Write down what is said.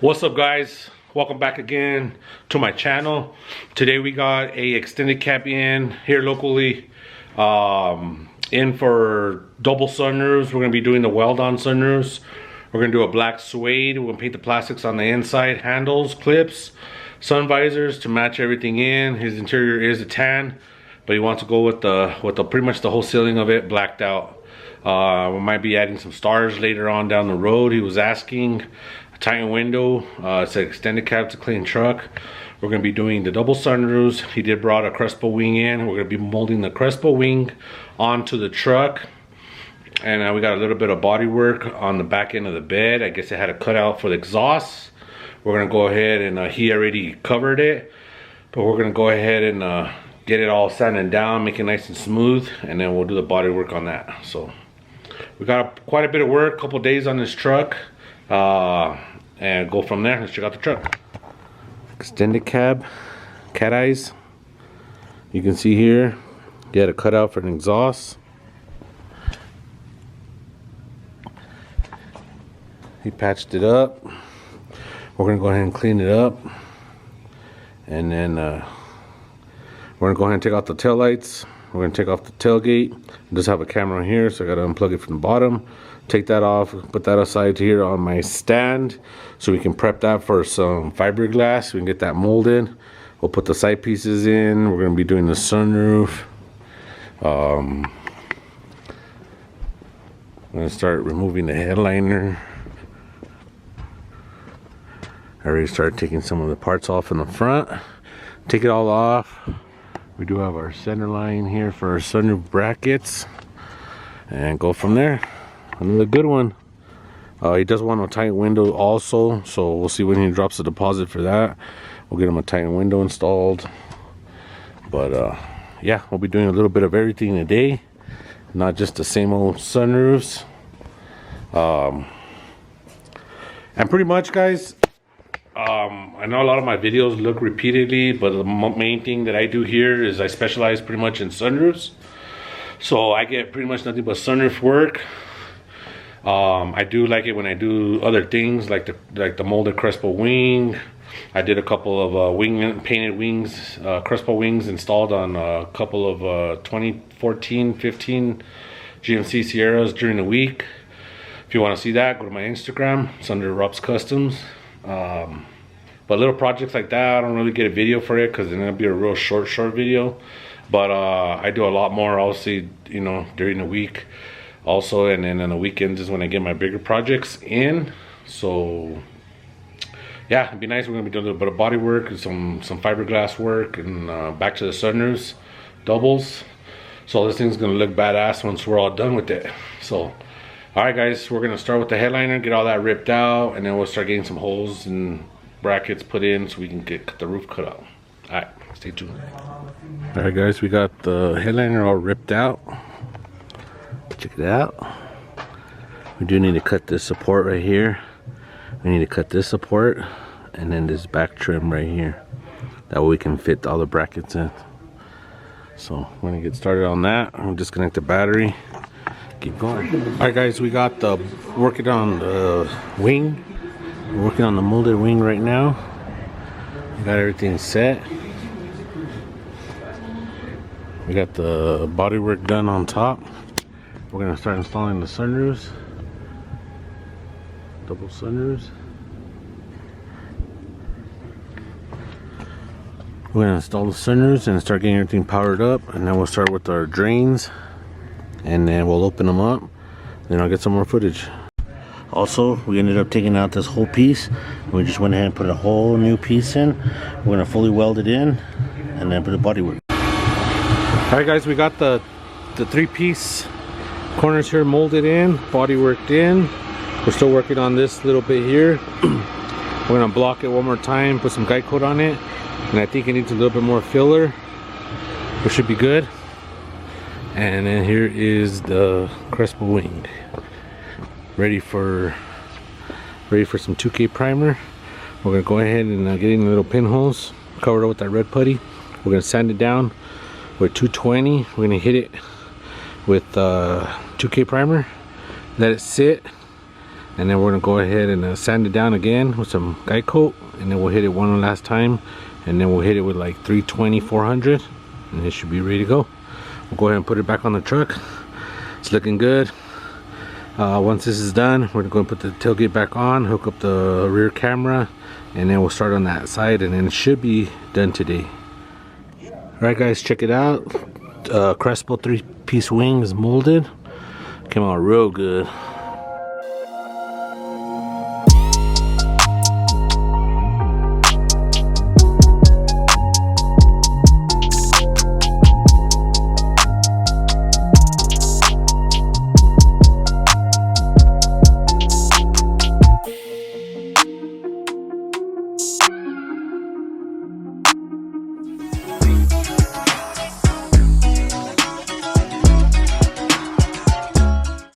What's up, guys? Welcome back again to my channel. Today we got a extended cab in here locally, in for double sunroofs. We're gonna be doing the weld-on sunroofs. We're gonna do a black suede. We're gonna paint the plastics on the inside, handles, clips, sun visors to match everything in. His interior is a tan, but he wants to go with the pretty much the whole ceiling of it blacked out. We might be adding some stars later on down the road. He was asking. Titan window, it's an extended cab to clean truck. We're going to be doing the double sunroofs. He did brought a Crespo wing in. We're going to be molding the Crespo wing onto the truck. And we got a little bit of body work on the back end of the bed. I guess it had a cutout for the exhaust. We're going to go ahead and he already covered it, but we're going to go ahead and get it all sanded down, make it nice and smooth, and then we'll do the body work on that. So we got quite a bit of work, couple days on this truck. And go from there. Let's check out the truck. Extended cab, cat eyes. You can see here, you had a cutout for an exhaust. He patched it up. We're gonna go ahead and clean it up, and then we're gonna go ahead and take out the tail lights. We're gonna take off the tailgate. It does have a camera here, so I gotta unplug it from the bottom. Take that off, put that aside here on my stand so we can prep that for some fiberglass. We can get that molded. We'll put the side pieces in. We're gonna be doing the sunroof. I'm gonna start removing the headliner. I already started taking some of the parts off in the front. Take it all off. We do have our center line here for our sunroof brackets, and go from there. Another good one. He does want a Titan window also, so we'll see when he drops the deposit for that. We'll get him a Titan window installed. But yeah, we'll be doing a little bit of everything today, not just the same old sunroofs. And pretty much, guys, I know a lot of my videos look repeatedly, but the main thing that I do here is I specialize pretty much in sunroofs. So I get pretty much nothing but sunroof work. I do like it when I do other things like the molded Crespo wing. I did a couple of painted wings, Crespo wings installed on a couple of 2014, 15 GMC Sierras during the week. If you want to see that, go to my Instagram. It's under Rob's Customs. But little projects like that, I don't really get a video for it because it's gonna be a real short video. But I do a lot more, obviously, you know, during the week. Also, and then on the weekends is when I get my bigger projects in. So yeah, it'd be nice. We're gonna be doing a little bit of body work and some fiberglass work, and back to the sunroofs, doubles. So this thing's gonna look badass once we're all done with it. So all right, guys, we're gonna start with the headliner, get all that ripped out, and then we'll start getting some holes and brackets put in so we can get the roof cut out. All right, stay tuned. All right, guys, we got the headliner all ripped out. Check it out. We do need to cut this support right here. We need to cut this support and then this back trim right here. That way we can fit all the brackets in. So we're gonna get started on that. I'm gonna disconnect the battery. Keep going. All right, guys, we got the working on the wing. We're working on the molded wing right now. We got everything set. We got the body work done on top. We're gonna start installing the sunroofs, double sunroofs. We're gonna install the sunroofs and start getting everything powered up, and then we'll start with our drains, and then we'll open them up. Then I'll get some more footage. Also, we ended up taking out this whole piece. We just went ahead and put a whole new piece in. We're gonna fully weld it in, and then put the body work. All right, guys, we got the 3-piece corners here molded in, body worked in. We're still working on this little bit here. We're gonna block it one more time, put some guide coat on it, and I think it needs a little bit more filler. It should be good. And then here is the Crespo wing, ready for some 2K primer. We're gonna go ahead and get in the little pinholes, cover it with that red putty. We're gonna sand it down, with 220. We're gonna hit it with 2K primer, let it sit, and then we're gonna go ahead and sand it down again with some guide coat, and then we'll hit it one last time, and then we'll hit it with like 320 400, and it should be ready to go. We'll go ahead and put it back on the truck. It's looking good. Once this is done, we're going to put the tailgate back on, hook up the rear camera, and then we'll start on that side, and then it should be done today. Alright guys, check it out. Crespo 3-piece wing is molded. Came out real good.